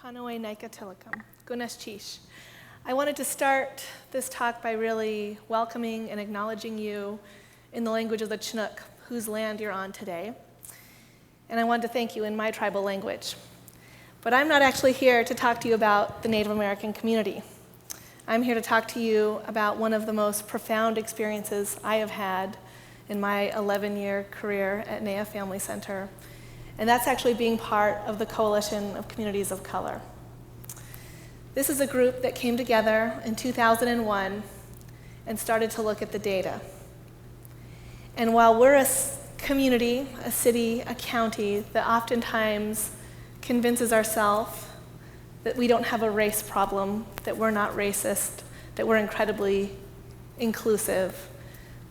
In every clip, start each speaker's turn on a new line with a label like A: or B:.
A: Kanoe Naika Tilakam, Gunesh Chish. I wanted to start this talk by really welcoming and acknowledging you in the language of the Chinook, whose land you're on today. And I wanted to thank you in my tribal language. But I'm not actually here to talk to you about the Native American community. I'm here to talk to you about one of the most profound experiences I have had in my 11-year career at NAYA Family Center. And that's actually being part of the Coalition of Communities of Color. This is a group that came together in 2001 and started to look at the data. And while we're a community, a city, a county that oftentimes convinces ourselves that we don't have a race problem, that we're not racist, that we're incredibly inclusive,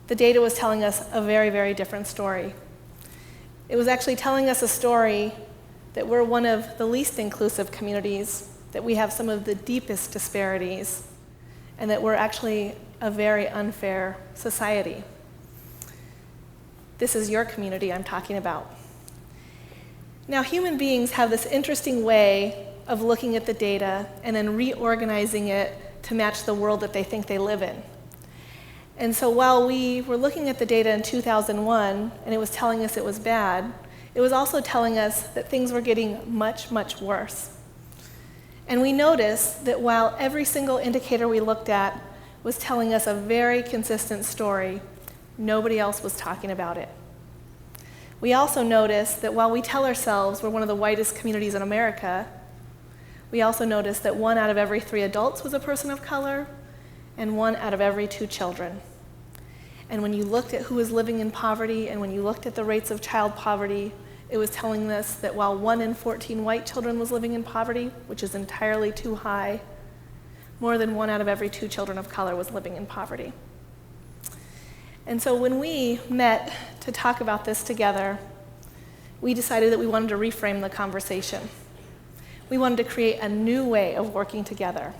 A: the data was telling us a very, very different story. It was actually telling us a story that we're one of the least inclusive communities, that we have some of the deepest disparities, and that we're actually a very unfair society. This is your community I'm talking about. Now, human beings have this interesting way of looking at the data and then reorganizing it to match the world that they think they live in. And so while we were looking at the data in 2001 and it was telling us it was bad, it was also telling us that things were getting much, much worse. And we noticed that while every single indicator we looked at was telling us a very consistent story, nobody else was talking about it. We also noticed that while we tell ourselves we're one of the whitest communities in America, we also noticed that 1 out of every 3 adults was a person of color, and 1 out of every 2 children. And when you looked at who was living in poverty, and when you looked at the rates of child poverty, it was telling us that while 1 in 14 white children was living in poverty, which is entirely too high, more than 1 out of every 2 children of color was living in poverty. And so when we met to talk about this together, we decided that we wanted to reframe the conversation. We wanted to create a new way of working together.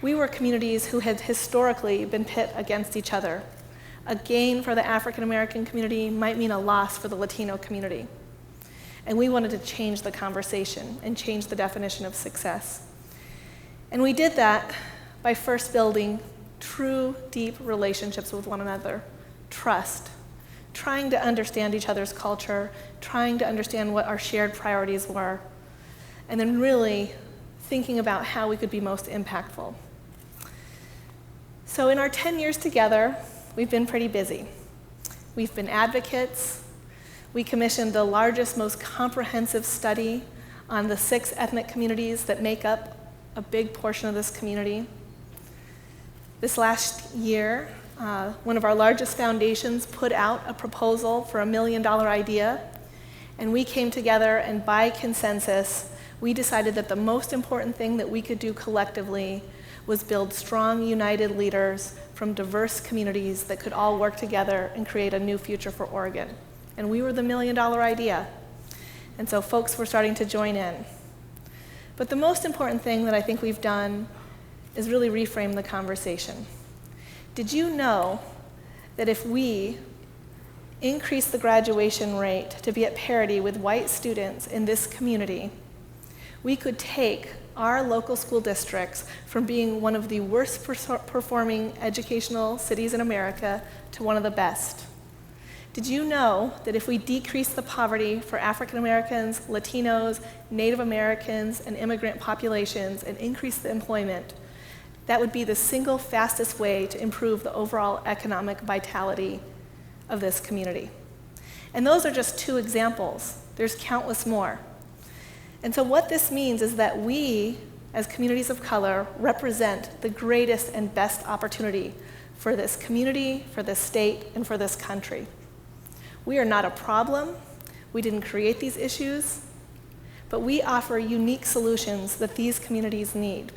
A: We were communities who had historically been pit against each other. A gain for the African American community might mean a loss for the Latino community. And we wanted to change the conversation and change the definition of success. And we did that by first building true, deep relationships with one another, trust, trying to understand each other's culture, trying to understand what our shared priorities were, and then really thinking about how we could be most impactful. So in our 10 years together, we've been pretty busy. We've been advocates. We commissioned the largest, most comprehensive study on the 6 ethnic communities that make up a big portion of this community. This last year, one of our largest foundations put out a proposal for a $1 million idea, and we came together and by consensus, we decided that the most important thing that we could do collectively was build strong, united leaders from diverse communities that could all work together and create a new future for Oregon. And we were the $1 million idea. And so folks were starting to join in. But the most important thing that I think we've done is really reframe the conversation. Did you know that if we increase the graduation rate to be at parity with white students in this community, we could take our local school districts from being one of the worst performing educational cities in America to one of the best? Did you know that if we decrease the poverty for African Americans, Latinos, Native Americans, and immigrant populations and increase the employment, that would be the single fastest way to improve the overall economic vitality of this community? And those are just 2 examples. There's countless more. And so what this means is that we, as communities of color, represent the greatest and best opportunity for this community, for this state, and for this country. We are not a problem. We didn't create these issues, but we offer unique solutions that these communities need.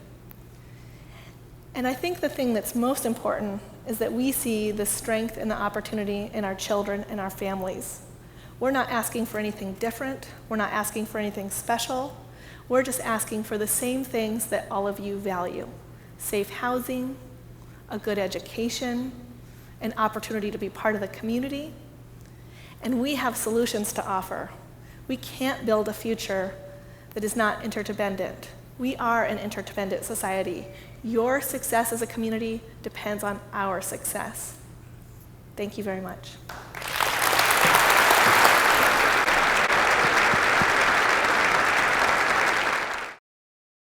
A: And I think the thing that's most important is that we see the strength and the opportunity in our children and our families. We're not asking for anything different. We're not asking for anything special. We're just asking for the same things that all of you value: safe housing, a good education, an opportunity to be part of the community. And we have solutions to offer. We can't build a future that is not interdependent. We are an interdependent society. Your success as a community depends on our success. Thank you very much.